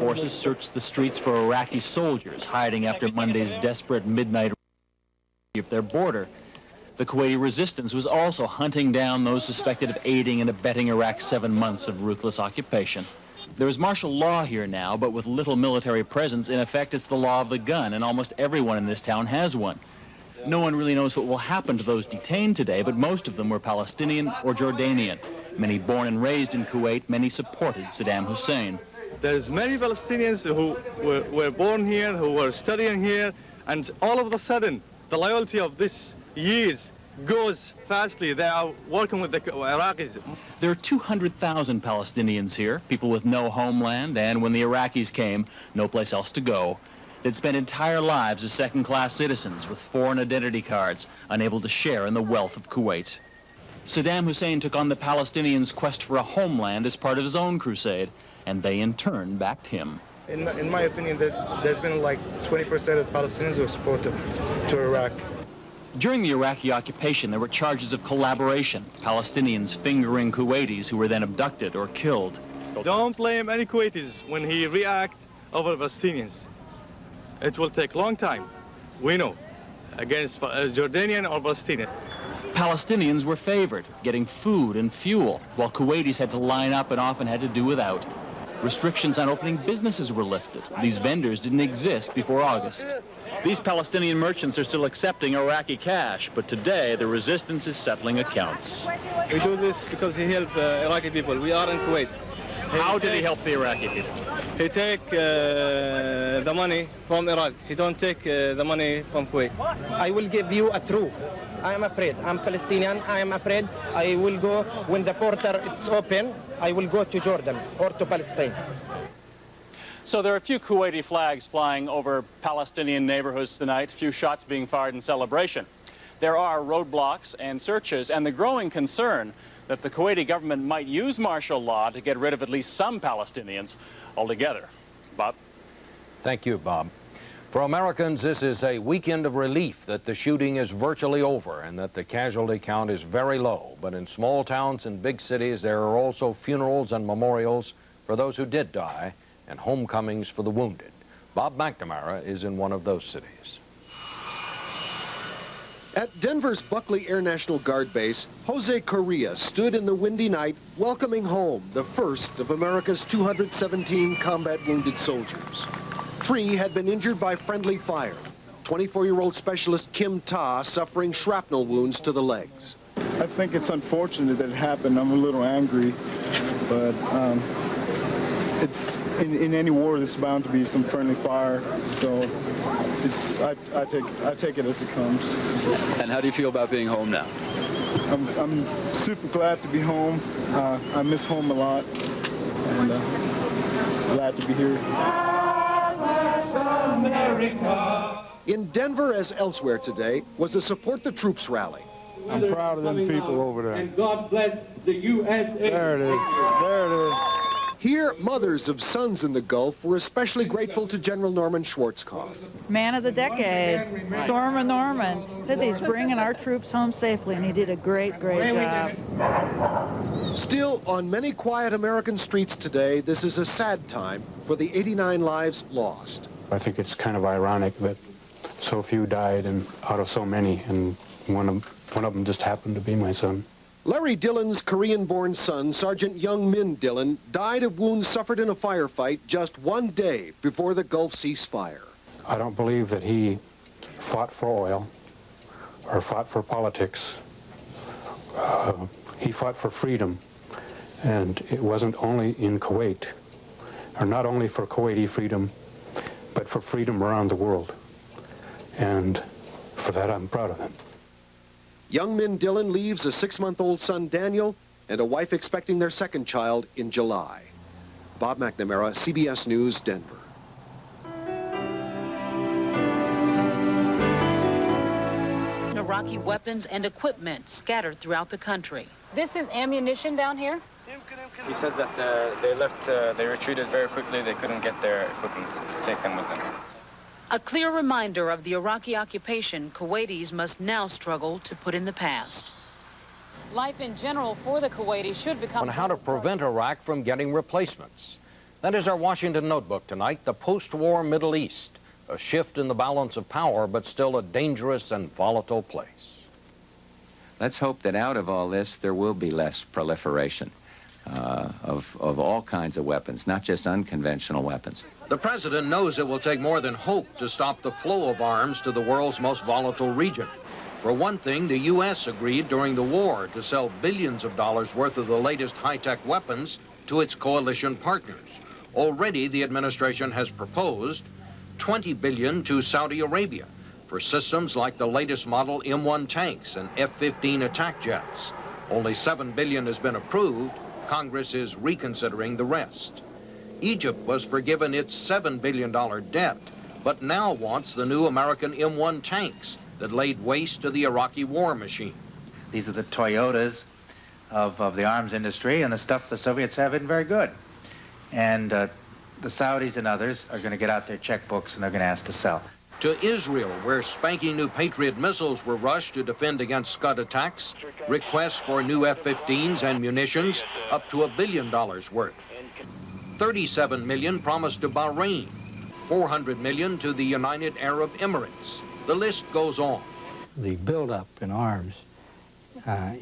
forces searched the streets for Iraqi soldiers hiding after Monday's desperate midnight of their border. The Kuwaiti resistance was also hunting down those suspected of aiding and abetting Iraq's 7 months of ruthless occupation. There is martial law here now, but with little military presence. In effect, it's the law of the gun, and almost everyone in this town has one. No one really knows what will happen to those detained today, but most of them were Palestinian or Jordanian. Many born and raised in Kuwait, many supported Saddam Hussein. There's many Palestinians who were born here, who were studying here, and all of a sudden, the loyalty of this years goes fastly. They are working with the Iraqis. There are 200,000 Palestinians here, people with no homeland, and when the Iraqis came, no place else to go. They'd spent entire lives as second-class citizens with foreign identity cards, unable to share in the wealth of Kuwait. Saddam Hussein took on the Palestinians' quest for a homeland as part of his own crusade, and they in turn backed him. In my opinion, there's been like 20% of Palestinians who are supportive to Iraq. During the Iraqi occupation, there were charges of collaboration, Palestinians fingering Kuwaitis who were then abducted or killed. Don't blame any Kuwaitis when he reacts over Palestinians. It will take a long time, we know, against Jordanian or Palestinian. Palestinians were favored, getting food and fuel, while Kuwaitis had to line up and often had to do without. Restrictions on opening businesses were lifted. These vendors didn't exist before August. These Palestinian merchants are still accepting Iraqi cash, but today the resistance is settling accounts. We do this because he helped Iraqi people. We are in Kuwait. How did he help the Iraqi people? He take the money from Iraq. He don't take the money from Kuwait. I will give you a truth. I am afraid. I'm Palestinian. I am afraid. I will go when the border is open. I will go to Jordan or to Palestine. So there are a few Kuwaiti flags flying over Palestinian neighborhoods tonight, a few shots being fired in celebration. There are roadblocks and searches, and the growing concern that the Kuwaiti government might use martial law to get rid of at least some Palestinians altogether. Bob? Thank you, Bob. For Americans, this is a weekend of relief that the shooting is virtually over and that the casualty count is very low. But in small towns and big cities, there are also funerals and memorials for those who did die and homecomings for the wounded. Bob McNamara is in one of those cities. At Denver's Buckley Air National Guard Base, Jose Correa stood in the windy night welcoming home the first of America's 217 combat wounded soldiers. 3 had been injured by friendly fire. 24-year-old specialist Kim Ta suffering shrapnel wounds to the legs. I think it's unfortunate that it happened. I'm a little angry, but it's in any war there's bound to be some friendly fire, so I take it as it comes. And how do you feel about being home now? I'm super glad to be home. I miss home a lot, and glad to be here. In Denver, as elsewhere today, was a Support the Troops rally. I'm proud of them people over there. And God bless the USA. There it is. There it is. Here, mothers of sons in the Gulf were especially grateful to General Norman Schwarzkopf. Man of the decade, Stormin' Norman, because he's bringing our troops home safely, and he did a great job. Still, on many quiet American streets today, this is a sad time for the 89 lives lost. I think it's kind of ironic that so few died and out of so many, and one of them just happened to be my son. Larry Dillon's Korean-born son, Sergeant Young Min Dillon, died of wounds suffered in a firefight just 1 day before the Gulf ceasefire. I don't believe that he fought for oil or fought for politics. He fought for freedom, and it wasn't only in Kuwait, or not only for Kuwaiti freedom, but for freedom around the world. And for that, I'm proud of him. Young Min Dillon leaves a 6-month-old son, Daniel, and a wife expecting their second child in July. Bob McNamara, CBS News, Denver. Iraqi weapons and equipment scattered throughout the country. This is ammunition down here? He says that they retreated very quickly. They couldn't get their equipment to take them with them. A clear reminder of the Iraqi occupation Kuwaitis must now struggle to put in the past. Life in general for the Kuwaitis should become... On how to prevent Iraq from getting replacements. That is our Washington Notebook tonight, the post-war Middle East, a shift in the balance of power, but still a dangerous and volatile place. Let's hope that out of all this, there will be less proliferation of all kinds of weapons, not just unconventional weapons. The president knows it will take more than hope to stop the flow of arms to the world's most volatile region. For one thing, the U.S. agreed during the war to sell billions of dollars worth of the latest high-tech weapons to its coalition partners. Already, the administration has proposed $20 billion to Saudi Arabia for systems like the latest model M1 tanks and F-15 attack jets. Only $7 billion has been approved. Congress is reconsidering the rest. Egypt was forgiven its $7 billion debt, but now wants the new American M1 tanks that laid waste to the Iraqi war machine. These are the Toyotas of the arms industry, and the stuff the Soviets have isn't very good. And the Saudis and others are going to get out their checkbooks and they're going to ask to sell. To Israel, where spanking new Patriot missiles were rushed to defend against Scud attacks, requests for new F-15s and munitions up to $1 billion worth. $37 million promised to Bahrain, $400 million to the United Arab Emirates. The list goes on. The buildup in arms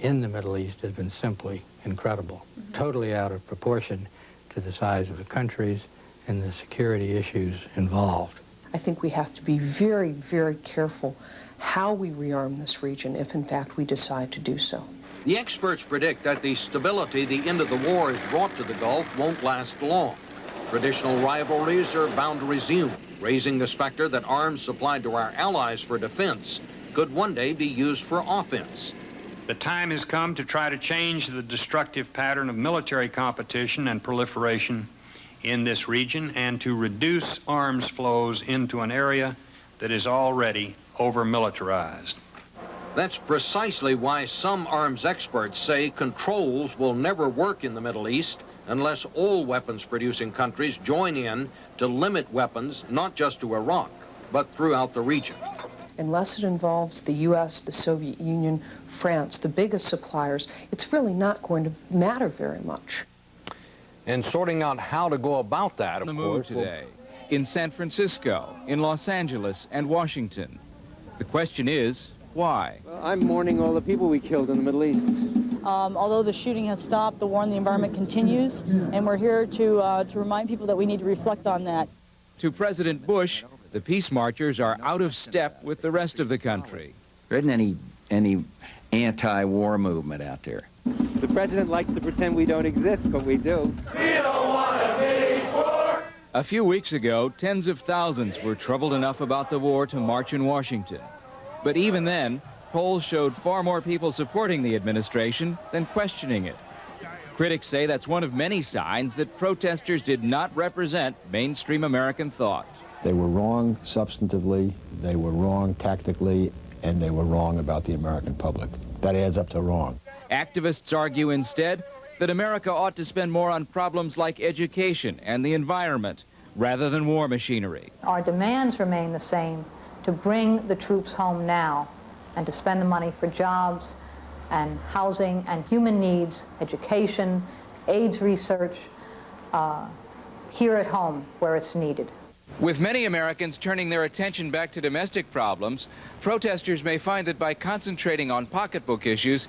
in the Middle East has been simply incredible, totally out of proportion to the size of the countries and the security issues involved. I think we have to be very, very careful how we rearm this region if, in fact, we decide to do so. The experts predict that the stability the end of the war has brought to the Gulf won't last long. Traditional rivalries are bound to resume, raising the specter that arms supplied to our allies for defense could one day be used for offense. The time has come to try to change the destructive pattern of military competition and proliferation in this region and to reduce arms flows into an area that is already over-militarized. That's precisely why some arms experts say controls will never work in the Middle East unless all weapons-producing countries join in to limit weapons not just to Iraq, but throughout the region. Unless it involves the U.S., the Soviet Union, France, the biggest suppliers, it's really not going to matter very much. And sorting out how to go about that, of the move today, in San Francisco, in Los Angeles, and Washington. The question is, why? Well, I'm mourning all the people we killed in the Middle East. Although the shooting has stopped, the war on the environment continues, and we're here to remind people that we need to reflect on that. To President Bush, the peace marchers are out of step with the rest of the country. There isn't any anti-war movement out there. The president likes to pretend we don't exist, but we do. We don't want a peace war. A few weeks ago, tens of thousands were troubled enough about the war to march in Washington. But even then, polls showed far more people supporting the administration than questioning it. Critics say that's one of many signs that protesters did not represent mainstream American thought. They were wrong substantively, they were wrong tactically, and they were wrong about the American public. That adds up to wrong. Activists argue instead that America ought to spend more on problems like education and the environment rather than war machinery. Our demands remain the same: to bring the troops home now and to spend the money for jobs and housing and human needs, education, AIDS research, here at home where it's needed. With many Americans turning their attention back to domestic problems, protesters may find that by concentrating on pocketbook issues,